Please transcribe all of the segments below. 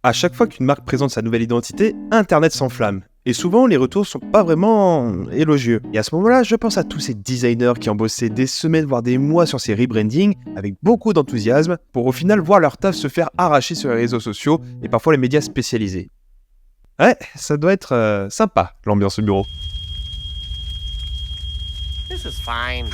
À chaque fois qu'une marque présente sa nouvelle identité, Internet s'enflamme. Et souvent, les retours sont pas vraiment élogieux. Et à ce moment-là, je pense à tous ces designers qui ont bossé des semaines, voire des mois sur ces rebrandings, avec beaucoup d'enthousiasme, pour au final voir leur taf se faire arracher sur les réseaux sociaux et parfois les médias spécialisés. Ouais, ça doit être sympa, l'ambiance au bureau. This is fine.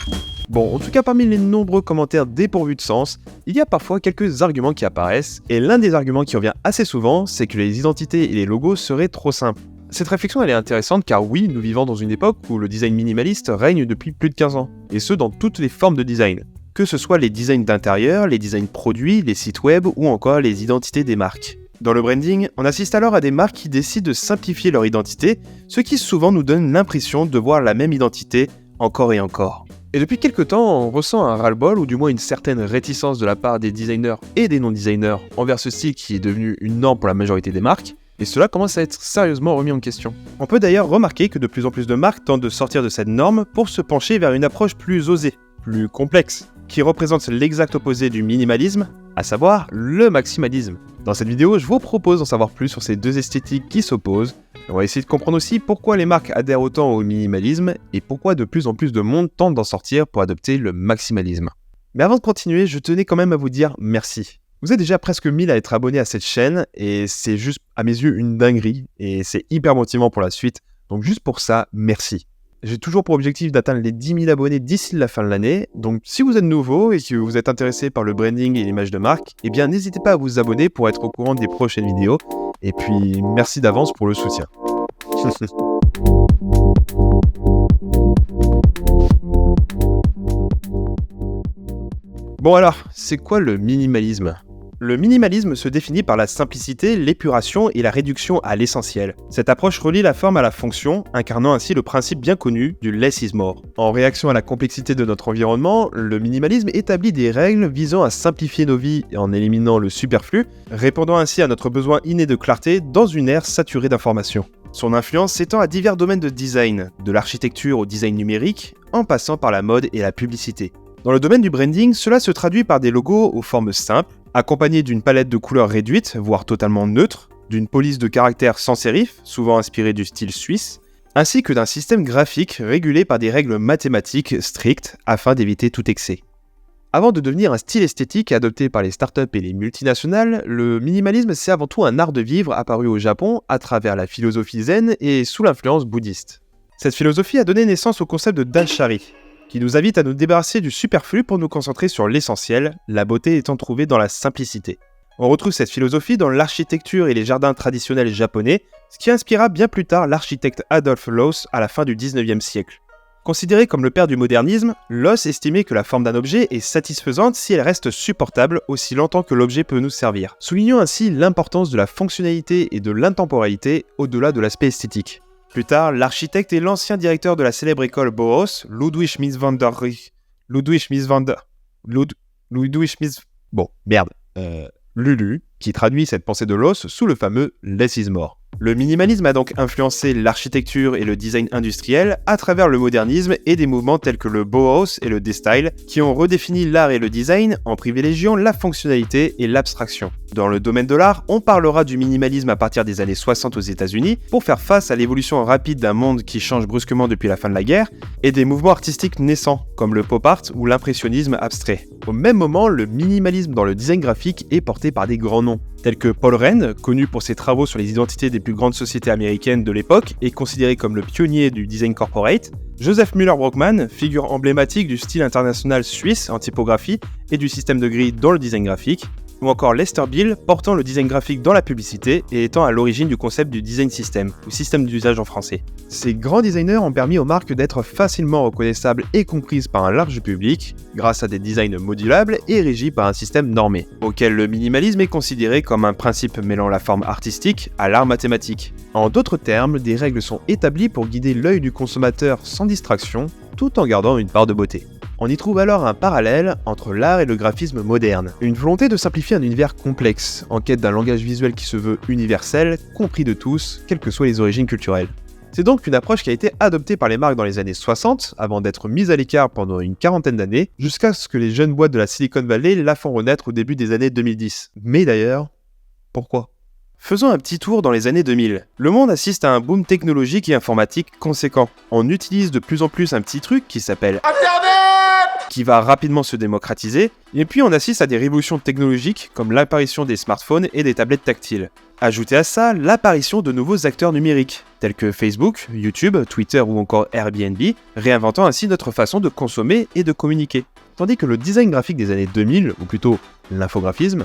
Bon, en tout cas, parmi les nombreux commentaires dépourvus de sens, il y a parfois quelques arguments qui apparaissent, et l'un des arguments qui revient assez souvent, c'est que les identités et les logos seraient trop simples. Cette réflexion elle est intéressante car oui, nous vivons dans une époque où le design minimaliste règne depuis plus de 15 ans, et ce dans toutes les formes de design. Que ce soit les designs d'intérieur, les designs produits, les sites web ou encore les identités des marques. Dans le branding, on assiste alors à des marques qui décident de simplifier leur identité, ce qui souvent nous donne l'impression de voir la même identité encore et encore. Et depuis quelques temps, on ressent un ras-le-bol ou du moins une certaine réticence de la part des designers et des non-designers envers ce style qui est devenu une norme pour la majorité des marques, et cela commence à être sérieusement remis en question. On peut d'ailleurs remarquer que de plus en plus de marques tentent de sortir de cette norme pour se pencher vers une approche plus osée, plus complexe, qui représente l'exact opposé du minimalisme, à savoir le maximalisme. Dans cette vidéo, je vous propose d'en savoir plus sur ces deux esthétiques qui s'opposent. On va essayer de comprendre aussi pourquoi les marques adhèrent autant au minimalisme et pourquoi de plus en plus de monde tente d'en sortir pour adopter le maximalisme. Mais avant de continuer, je tenais quand même à vous dire merci. Vous êtes déjà presque 1000 à être abonnés à cette chaîne et c'est juste à mes yeux une dinguerie et c'est hyper motivant pour la suite. Donc juste pour ça, merci. J'ai toujours pour objectif d'atteindre les 10 000 abonnés d'ici la fin de l'année, donc si vous êtes nouveau et que vous êtes intéressé par le branding et l'image de marque, eh bien n'hésitez pas à vous abonner pour être au courant des prochaines vidéos, et puis merci d'avance pour le soutien. Bon alors, c'est quoi le minimalisme ? Le minimalisme se définit par la simplicité, l'épuration et la réduction à l'essentiel. Cette approche relie la forme à la fonction, incarnant ainsi le principe bien connu du less is more. En réaction à la complexité de notre environnement, le minimalisme établit des règles visant à simplifier nos vies en éliminant le superflu, répondant ainsi à notre besoin inné de clarté dans une ère saturée d'informations. Son influence s'étend à divers domaines de design, de l'architecture au design numérique, en passant par la mode et la publicité. Dans le domaine du branding, cela se traduit par des logos aux formes simples, accompagnés d'une palette de couleurs réduite, voire totalement neutre, d'une police de caractères sans sérif, souvent inspirée du style suisse, ainsi que d'un système graphique régulé par des règles mathématiques strictes afin d'éviter tout excès. Avant de devenir un style esthétique adopté par les startups et les multinationales, le minimalisme c'est avant tout un art de vivre apparu au Japon à travers la philosophie zen et sous l'influence bouddhiste. Cette philosophie a donné naissance au concept de danshari, qui nous invite à nous débarrasser du superflu pour nous concentrer sur l'essentiel, la beauté étant trouvée dans la simplicité. On retrouve cette philosophie dans l'architecture et les jardins traditionnels japonais, ce qui inspira bien plus tard l'architecte Adolf Loos à la fin du 19e siècle. Considéré comme le père du modernisme, Loos estimait que la forme d'un objet est satisfaisante si elle reste supportable aussi longtemps que l'objet peut nous servir, soulignant ainsi l'importance de la fonctionnalité et de l'intemporalité au-delà de l'aspect esthétique. Plus tard, l'architecte et l'ancien directeur de la célèbre école Bauhaus, Ludwig Mies van der Lulu, qui traduit cette pensée de Loos sous le fameux « less is more ». Le minimalisme a donc influencé l'architecture et le design industriel à travers le modernisme et des mouvements tels que le Bauhaus et le D-Style qui ont redéfini l'art et le design en privilégiant la fonctionnalité et l'abstraction. Dans le domaine de l'art, on parlera du minimalisme à partir des années 60 aux États-Unis pour faire face à l'évolution rapide d'un monde qui change brusquement depuis la fin de la guerre et des mouvements artistiques naissants comme le pop art ou l'impressionnisme abstrait. Au même moment, le minimalisme dans le design graphique est porté par des grands noms, tels que Paul Rehn, connu pour ses travaux sur les identités des plus grandes sociétés américaines de l'époque et considéré comme le pionnier du design corporate, Joseph Müller-Brockmann, figure emblématique du style international suisse en typographie et du système de grilles dans le design graphique, ou encore Lester Bill, portant le design graphique dans la publicité et étant à l'origine du concept du design system, ou système d'usage en français. Ces grands designers ont permis aux marques d'être facilement reconnaissables et comprises par un large public, grâce à des designs modulables et régis par un système normé, auquel le minimalisme est considéré comme un principe mêlant la forme artistique à l'art mathématique. En d'autres termes, des règles sont établies pour guider l'œil du consommateur sans distraction, tout en gardant une part de beauté. On y trouve alors un parallèle entre l'art et le graphisme moderne. Une volonté de simplifier un univers complexe, en quête d'un langage visuel qui se veut universel, compris de tous, quelles que soient les origines culturelles. C'est donc une approche qui a été adoptée par les marques dans les années 60, avant d'être mise à l'écart pendant une quarantaine d'années, jusqu'à ce que les jeunes boîtes de la Silicon Valley la font renaître au début des années 2010. Mais d'ailleurs, pourquoi ? Faisons un petit tour dans les années 2000. Le monde assiste à un boom technologique et informatique conséquent. On utilise de plus en plus un petit truc qui s'appelle Internet, qui va rapidement se démocratiser, et puis on assiste à des révolutions technologiques comme l'apparition des smartphones et des tablettes tactiles. Ajoutez à ça l'apparition de nouveaux acteurs numériques, tels que Facebook, YouTube, Twitter ou encore Airbnb, réinventant ainsi notre façon de consommer et de communiquer. Tandis que le design graphique des années 2000, ou plutôt l'infographisme,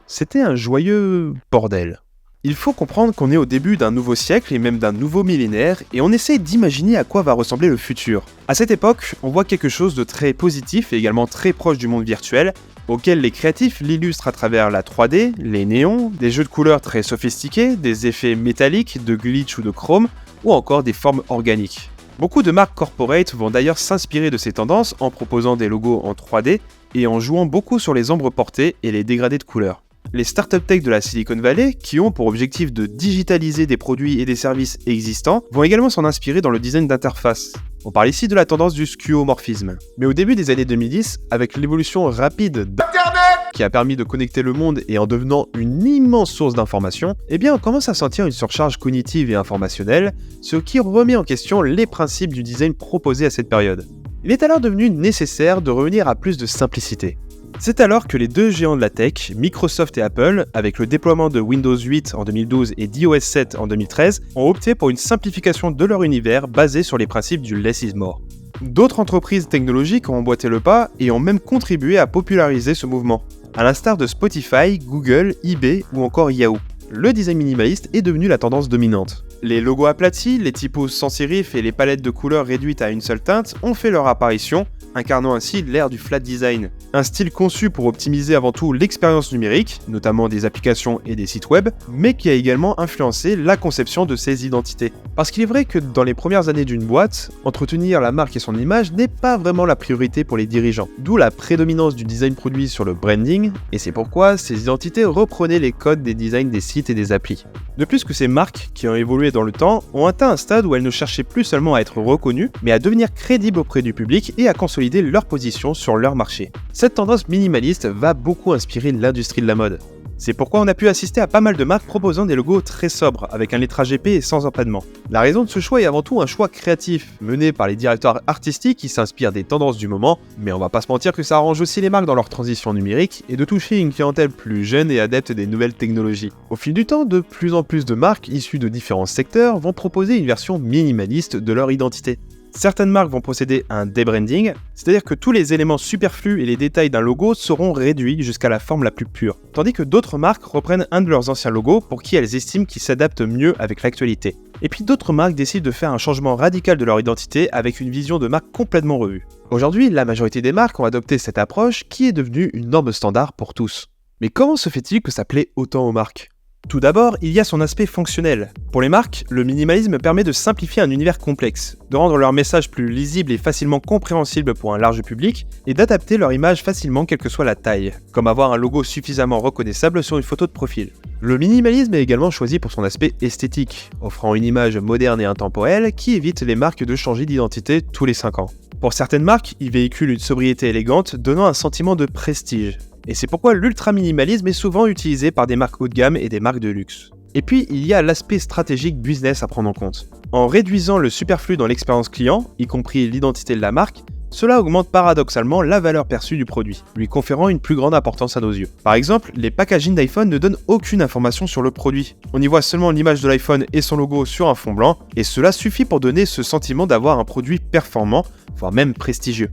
c'était un joyeux bordel. Il faut comprendre qu'on est au début d'un nouveau siècle et même d'un nouveau millénaire, et on essaie d'imaginer à quoi va ressembler le futur. À cette époque, on voit quelque chose de très positif et également très proche du monde virtuel, auquel les créatifs l'illustrent à travers la 3D, les néons, des jeux de couleurs très sophistiqués, des effets métalliques, de glitch ou de chrome, ou encore des formes organiques. Beaucoup de marques corporate vont d'ailleurs s'inspirer de ces tendances en proposant des logos en 3D et en jouant beaucoup sur les ombres portées et les dégradés de couleurs. Les startup tech de la Silicon Valley, qui ont pour objectif de digitaliser des produits et des services existants, vont également s'en inspirer dans le design d'interface. On parle ici de la tendance du skeuomorphisme. Mais au début des années 2010, avec l'évolution rapide d'Internet, qui a permis de connecter le monde et en devenant une immense source d'informations, on commence à sentir une surcharge cognitive et informationnelle, ce qui remet en question les principes du design proposé à cette période. Il est alors devenu nécessaire de revenir à plus de simplicité. C'est alors que les deux géants de la tech, Microsoft et Apple, avec le déploiement de Windows 8 en 2012 et d'iOS 7 en 2013, ont opté pour une simplification de leur univers basée sur les principes du less is more. D'autres entreprises technologiques ont emboîté le pas et ont même contribué à populariser ce mouvement, à l'instar de Spotify, Google, eBay ou encore Yahoo. Le design minimaliste est devenu la tendance dominante. Les logos aplatis, les typos sans serif et les palettes de couleurs réduites à une seule teinte ont fait leur apparition, incarnant ainsi l'ère du flat design. Un style conçu pour optimiser avant tout l'expérience numérique, notamment des applications et des sites web, mais qui a également influencé la conception de ces identités. Parce qu'il est vrai que dans les premières années d'une boîte, entretenir la marque et son image n'est pas vraiment la priorité pour les dirigeants. D'où la prédominance du design produit sur le branding, et c'est pourquoi ces identités reprenaient les codes des designs des sites et des applis. De plus que ces marques, qui ont évolué dans le temps, ont atteint un stade où elles ne cherchaient plus seulement à être reconnues, mais à devenir crédibles auprès du public et à consolider leur position sur leur marché. Cette tendance minimaliste va beaucoup inspirer l'industrie de la mode. C'est pourquoi on a pu assister à pas mal de marques proposant des logos très sobres, avec un lettrage épais et sans empanement. La raison de ce choix est avant tout un choix créatif, mené par les directeurs artistiques qui s'inspirent des tendances du moment, mais on va pas se mentir que ça arrange aussi les marques dans leur transition numérique et de toucher une clientèle plus jeune et adepte des nouvelles technologies. Au fil du temps, de plus en plus de marques issues de différents secteurs vont proposer une version minimaliste de leur identité. Certaines marques vont procéder à un débranding, c'est-à-dire que tous les éléments superflus et les détails d'un logo seront réduits jusqu'à la forme la plus pure, tandis que d'autres marques reprennent un de leurs anciens logos pour qui elles estiment qu'il s'adapte mieux avec l'actualité. Et puis d'autres marques décident de faire un changement radical de leur identité avec une vision de marque complètement revue. Aujourd'hui, la majorité des marques ont adopté cette approche qui est devenue une norme standard pour tous. Mais comment se fait-il que ça plaît autant aux marques ? Tout d'abord, il y a son aspect fonctionnel. Pour les marques, le minimalisme permet de simplifier un univers complexe, de rendre leur message plus lisible et facilement compréhensible pour un large public, et d'adapter leur image facilement quelle que soit la taille, comme avoir un logo suffisamment reconnaissable sur une photo de profil. Le minimalisme est également choisi pour son aspect esthétique, offrant une image moderne et intemporelle qui évite les marques de changer d'identité tous les 5 ans. Pour certaines marques, il véhicule une sobriété élégante, donnant un sentiment de prestige. Et c'est pourquoi l'ultra-minimalisme est souvent utilisé par des marques haut de gamme et des marques de luxe. Et puis, il y a l'aspect stratégique business à prendre en compte. En réduisant le superflu dans l'expérience client, y compris l'identité de la marque, cela augmente paradoxalement la valeur perçue du produit, lui conférant une plus grande importance à nos yeux. Par exemple, les packagings d'iPhone ne donnent aucune information sur le produit. On y voit seulement l'image de l'iPhone et son logo sur un fond blanc, et cela suffit pour donner ce sentiment d'avoir un produit performant, voire même prestigieux.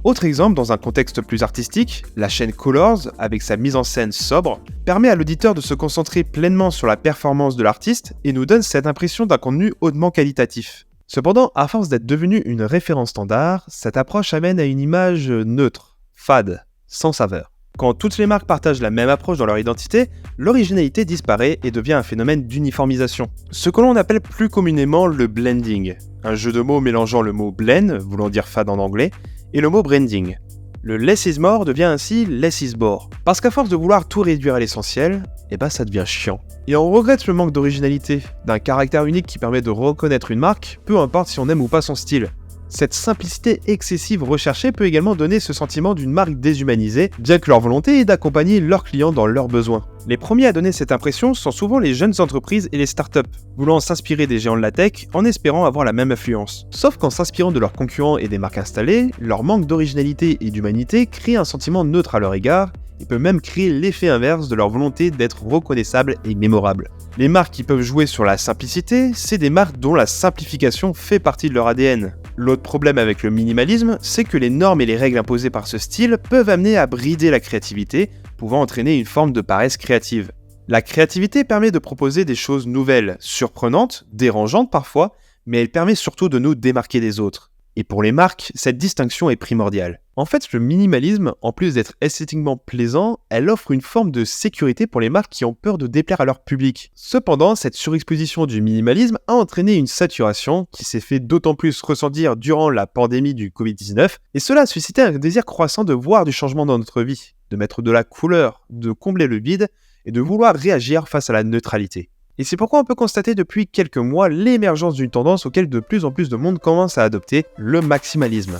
Autre exemple, dans un contexte plus artistique, la chaîne Colors, avec sa mise en scène sobre, permet à l'auditeur de se concentrer pleinement sur la performance de l'artiste et nous donne cette impression d'un contenu hautement qualitatif. Cependant, à force d'être devenue une référence standard, cette approche amène à une image neutre, fade, sans saveur. Quand toutes les marques partagent la même approche dans leur identité, l'originalité disparaît et devient un phénomène d'uniformisation. Ce que l'on appelle plus communément le blending, un jeu de mots mélangeant le mot blend, voulant dire fade en anglais, et le mot branding. Le less is more devient ainsi less is bore. Parce qu'à force de vouloir tout réduire à l'essentiel, ça devient chiant. Et on regrette le manque d'originalité, d'un caractère unique qui permet de reconnaître une marque, peu importe si on aime ou pas son style. Cette simplicité excessive recherchée peut également donner ce sentiment d'une marque déshumanisée, bien que leur volonté est d'accompagner leurs clients dans leurs besoins. Les premiers à donner cette impression sont souvent les jeunes entreprises et les startups, voulant s'inspirer des géants de la tech en espérant avoir la même influence. Sauf qu'en s'inspirant de leurs concurrents et des marques installées, leur manque d'originalité et d'humanité crée un sentiment neutre à leur égard, et peut même créer l'effet inverse de leur volonté d'être reconnaissables et mémorables. Les marques qui peuvent jouer sur la simplicité, c'est des marques dont la simplification fait partie de leur ADN. L'autre problème avec le minimalisme, c'est que les normes et les règles imposées par ce style peuvent amener à brider la créativité, pouvant entraîner une forme de paresse créative. La créativité permet de proposer des choses nouvelles, surprenantes, dérangeantes parfois, mais elle permet surtout de nous démarquer des autres. Et pour les marques, cette distinction est primordiale. En fait, le minimalisme, en plus d'être esthétiquement plaisant, elle offre une forme de sécurité pour les marques qui ont peur de déplaire à leur public. Cependant, cette surexposition du minimalisme a entraîné une saturation qui s'est fait d'autant plus ressentir durant la pandémie du Covid-19, et cela a suscité un désir croissant de voir du changement dans notre vie, de mettre de la couleur, de combler le vide, et de vouloir réagir face à la neutralité. Et c'est pourquoi on peut constater depuis quelques mois l'émergence d'une tendance auquel de plus en plus de monde commence à adopter, le maximalisme.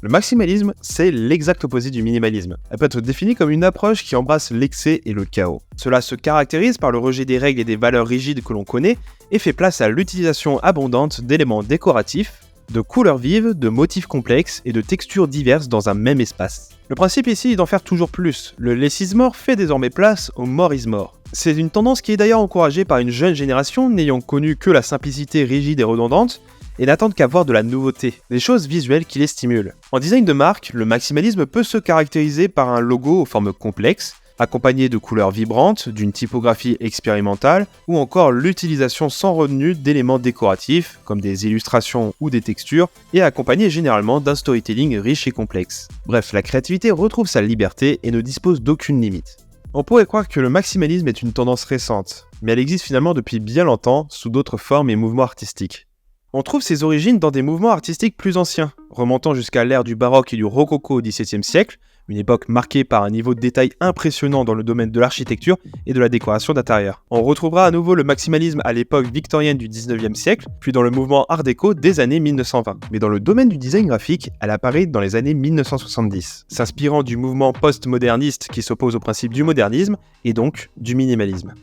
Le maximalisme, c'est l'exact opposé du minimalisme. Elle peut être définie comme une approche qui embrasse l'excès et le chaos. Cela se caractérise par le rejet des règles et des valeurs rigides que l'on connaît et fait place à l'utilisation abondante d'éléments décoratifs, de couleurs vives, de motifs complexes et de textures diverses dans un même espace. Le principe ici est d'en faire toujours plus. Le less is more fait désormais place au more is more. C'est une tendance qui est d'ailleurs encouragée par une jeune génération n'ayant connu que la simplicité rigide et redondante et n'attendent qu'à voir de la nouveauté, des choses visuelles qui les stimulent. En design de marque, le maximalisme peut se caractériser par un logo aux formes complexes, accompagné de couleurs vibrantes, d'une typographie expérimentale, ou encore l'utilisation sans retenue d'éléments décoratifs, comme des illustrations ou des textures, et accompagné généralement d'un storytelling riche et complexe. Bref, la créativité retrouve sa liberté et ne dispose d'aucune limite. On pourrait croire que le maximalisme est une tendance récente, mais elle existe finalement depuis bien longtemps sous d'autres formes et mouvements artistiques. On trouve ses origines dans des mouvements artistiques plus anciens, remontant jusqu'à l'ère du baroque et du rococo au XVIIe siècle, une époque marquée par un niveau de détail impressionnant dans le domaine de l'architecture et de la décoration d'intérieur. On retrouvera à nouveau le maximalisme à l'époque victorienne du XIXe siècle, puis dans le mouvement Art déco des années 1920. Mais dans le domaine du design graphique, elle apparaît dans les années 1970, s'inspirant du mouvement post-moderniste qui s'oppose au principe du modernisme et donc du minimalisme.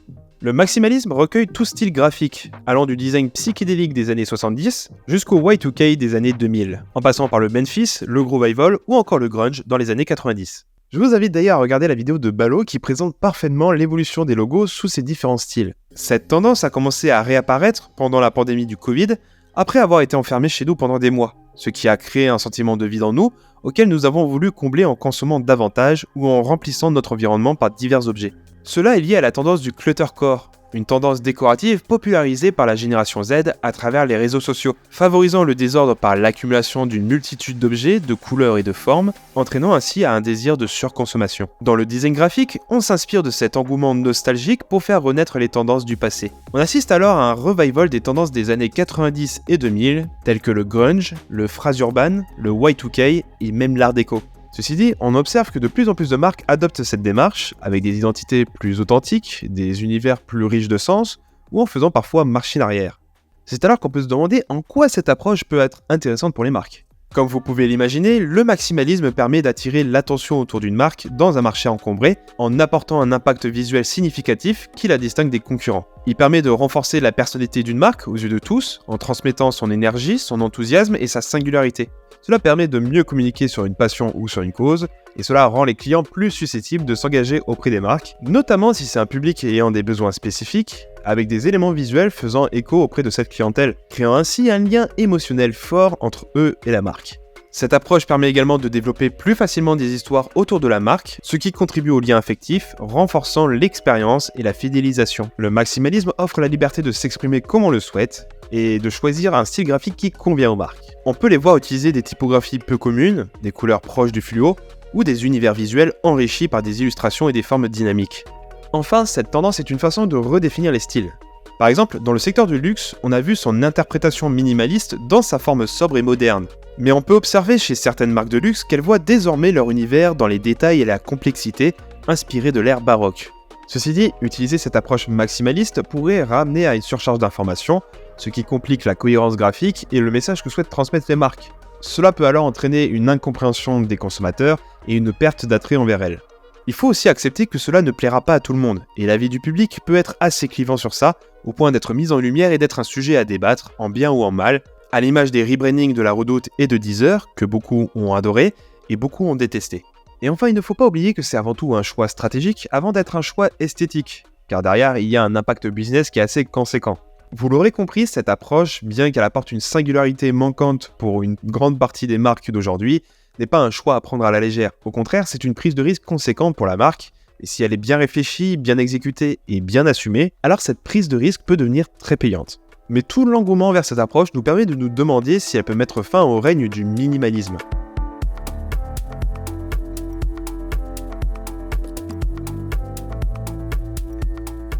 Le maximalisme recueille tout style graphique, allant du design psychédélique des années 70 jusqu'au Y2K des années 2000, en passant par le Memphis, le Groovival ou encore le grunge dans les années 90. Je vous invite d'ailleurs à regarder la vidéo de Balo qui présente parfaitement l'évolution des logos sous ces différents styles. Cette tendance a commencé à réapparaître pendant la pandémie du Covid, après avoir été enfermés chez nous pendant des mois, ce qui a créé un sentiment de vide en nous, auquel nous avons voulu combler en consommant davantage ou en remplissant notre environnement par divers objets. Cela est lié à la tendance du cluttercore, une tendance décorative popularisée par la génération Z à travers les réseaux sociaux, favorisant le désordre par l'accumulation d'une multitude d'objets, de couleurs et de formes, entraînant ainsi à un désir de surconsommation. Dans le design graphique, on s'inspire de cet engouement nostalgique pour faire renaître les tendances du passé. On assiste alors à un revival des tendances des années 90 et 2000, telles que le grunge, le phrase urban, le Y2K et même l'art déco. Ceci dit, on observe que de plus en plus de marques adoptent cette démarche, avec des identités plus authentiques, des univers plus riches de sens, ou en faisant parfois machine arrière. C'est alors qu'on peut se demander en quoi cette approche peut être intéressante pour les marques. Comme vous pouvez l'imaginer, le maximalisme permet d'attirer l'attention autour d'une marque dans un marché encombré, en apportant un impact visuel significatif qui la distingue des concurrents. Il permet de renforcer la personnalité d'une marque aux yeux de tous, en transmettant son énergie, son enthousiasme et sa singularité. Cela permet de mieux communiquer sur une passion ou sur une cause, et cela rend les clients plus susceptibles de s'engager auprès des marques, notamment si c'est un public ayant des besoins spécifiques, avec des éléments visuels faisant écho auprès de cette clientèle, créant ainsi un lien émotionnel fort entre eux et la marque. Cette approche permet également de développer plus facilement des histoires autour de la marque, ce qui contribue au lien affectif, renforçant l'expérience et la fidélisation. Le maximalisme offre la liberté de s'exprimer comme on le souhaite, et de choisir un style graphique qui convient aux marques. On peut les voir utiliser des typographies peu communes, des couleurs proches du fluo, ou des univers visuels enrichis par des illustrations et des formes dynamiques. Enfin, cette tendance est une façon de redéfinir les styles. Par exemple, dans le secteur du luxe, on a vu son interprétation minimaliste dans sa forme sobre et moderne. Mais on peut observer chez certaines marques de luxe qu'elles voient désormais leur univers dans les détails et la complexité, inspirés de l'ère baroque. Ceci dit, utiliser cette approche maximaliste pourrait ramener à une surcharge d'informations, ce qui complique la cohérence graphique et le message que souhaitent transmettre les marques. Cela peut alors entraîner une incompréhension des consommateurs et une perte d'attrait envers elles. Il faut aussi accepter que cela ne plaira pas à tout le monde, et l'avis du public peut être assez clivant sur ça, au point d'être mis en lumière et d'être un sujet à débattre, en bien ou en mal, à l'image des rebrandings de La Redoute et de Deezer, que beaucoup ont adoré et beaucoup ont détesté. Et enfin, il ne faut pas oublier que c'est avant tout un choix stratégique avant d'être un choix esthétique, car derrière, il y a un impact business qui est assez conséquent. Vous l'aurez compris, cette approche, bien qu'elle apporte une singularité manquante pour une grande partie des marques d'aujourd'hui, n'est pas un choix à prendre à la légère. Au contraire, c'est une prise de risque conséquente pour la marque, et si elle est bien réfléchie, bien exécutée et bien assumée, alors cette prise de risque peut devenir très payante. Mais tout l'engouement vers cette approche nous permet de nous demander si elle peut mettre fin au règne du minimalisme.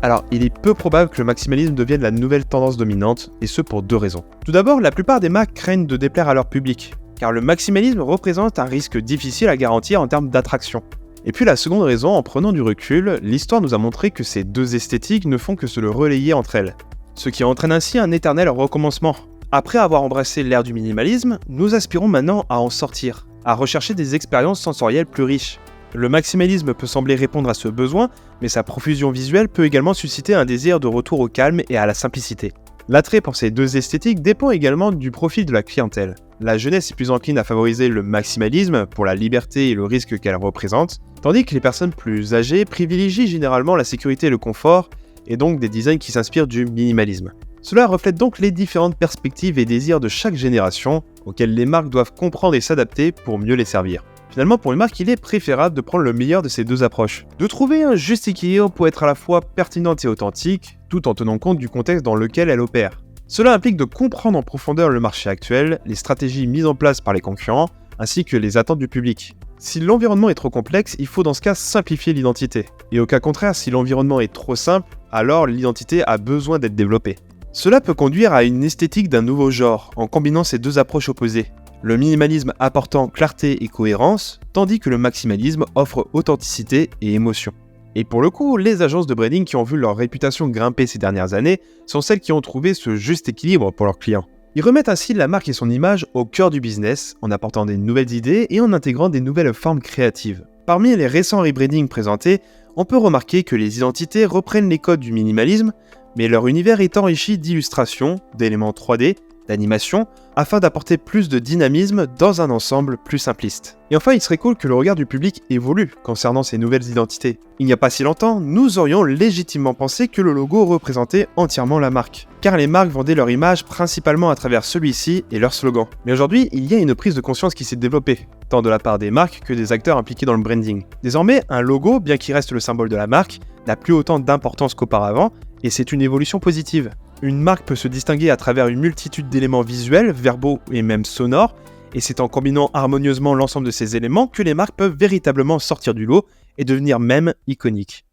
Alors, il est peu probable que le maximalisme devienne la nouvelle tendance dominante, et ce pour deux raisons. Tout d'abord, la plupart des marques craignent de déplaire à leur public, car le maximalisme représente un risque difficile à garantir en termes d'attraction. Et puis la seconde raison, en prenant du recul, l'histoire nous a montré que ces deux esthétiques ne font que se le relayer entre elles, ce qui entraîne ainsi un éternel recommencement. Après avoir embrassé l'ère du minimalisme, nous aspirons maintenant à en sortir, à rechercher des expériences sensorielles plus riches. Le maximalisme peut sembler répondre à ce besoin, mais sa profusion visuelle peut également susciter un désir de retour au calme et à la simplicité. L'attrait pour ces deux esthétiques dépend également du profil de la clientèle. La jeunesse est plus encline à favoriser le maximalisme pour la liberté et le risque qu'elle représente, tandis que les personnes plus âgées privilégient généralement la sécurité et le confort, et donc des designs qui s'inspirent du minimalisme. Cela reflète donc les différentes perspectives et désirs de chaque génération, auxquels les marques doivent comprendre et s'adapter pour mieux les servir. Finalement, pour une marque, il est préférable de prendre le meilleur de ces deux approches, de trouver un juste équilibre pour être à la fois pertinente et authentique, tout en tenant compte du contexte dans lequel elle opère. Cela implique de comprendre en profondeur le marché actuel, les stratégies mises en place par les concurrents, ainsi que les attentes du public. Si l'environnement est trop complexe, il faut dans ce cas simplifier l'identité. Et au cas contraire, si l'environnement est trop simple, alors l'identité a besoin d'être développée. Cela peut conduire à une esthétique d'un nouveau genre, en combinant ces deux approches opposées. Le minimalisme apportant clarté et cohérence, tandis que le maximalisme offre authenticité et émotion. Et pour le coup, les agences de branding qui ont vu leur réputation grimper ces dernières années sont celles qui ont trouvé ce juste équilibre pour leurs clients. Ils remettent ainsi la marque et son image au cœur du business, en apportant des nouvelles idées et en intégrant des nouvelles formes créatives. Parmi les récents rebrandings présentés, on peut remarquer que les identités reprennent les codes du minimalisme, mais leur univers est enrichi d'illustrations, d'éléments 3D, d'animation, afin d'apporter plus de dynamisme dans un ensemble plus simpliste. Et enfin, il serait cool que le regard du public évolue concernant ces nouvelles identités. Il n'y a pas si longtemps, nous aurions légitimement pensé que le logo représentait entièrement la marque, car les marques vendaient leur image principalement à travers celui-ci et leur slogan. Mais aujourd'hui, il y a une prise de conscience qui s'est développée, tant de la part des marques que des acteurs impliqués dans le branding. Désormais, un logo, bien qu'il reste le symbole de la marque, n'a plus autant d'importance qu'auparavant, et c'est une évolution positive. Une marque peut se distinguer à travers une multitude d'éléments visuels, verbaux et même sonores, et c'est en combinant harmonieusement l'ensemble de ces éléments que les marques peuvent véritablement sortir du lot et devenir même iconiques.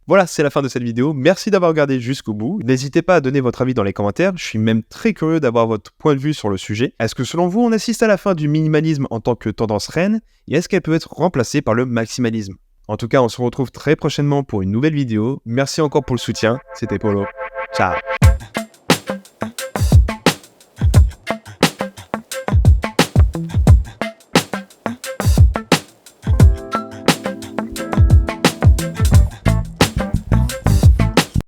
Voilà, c'est la fin de cette vidéo, merci d'avoir regardé jusqu'au bout, n'hésitez pas à donner votre avis dans les commentaires, je suis même très curieux d'avoir votre point de vue sur le sujet. Est-ce que selon vous, on assiste à la fin du minimalisme en tant que tendance reine, et est-ce qu'elle peut être remplacée par le maximalisme? En tout cas, on se retrouve très prochainement pour une nouvelle vidéo, merci encore pour le soutien, c'était Polo, ciao.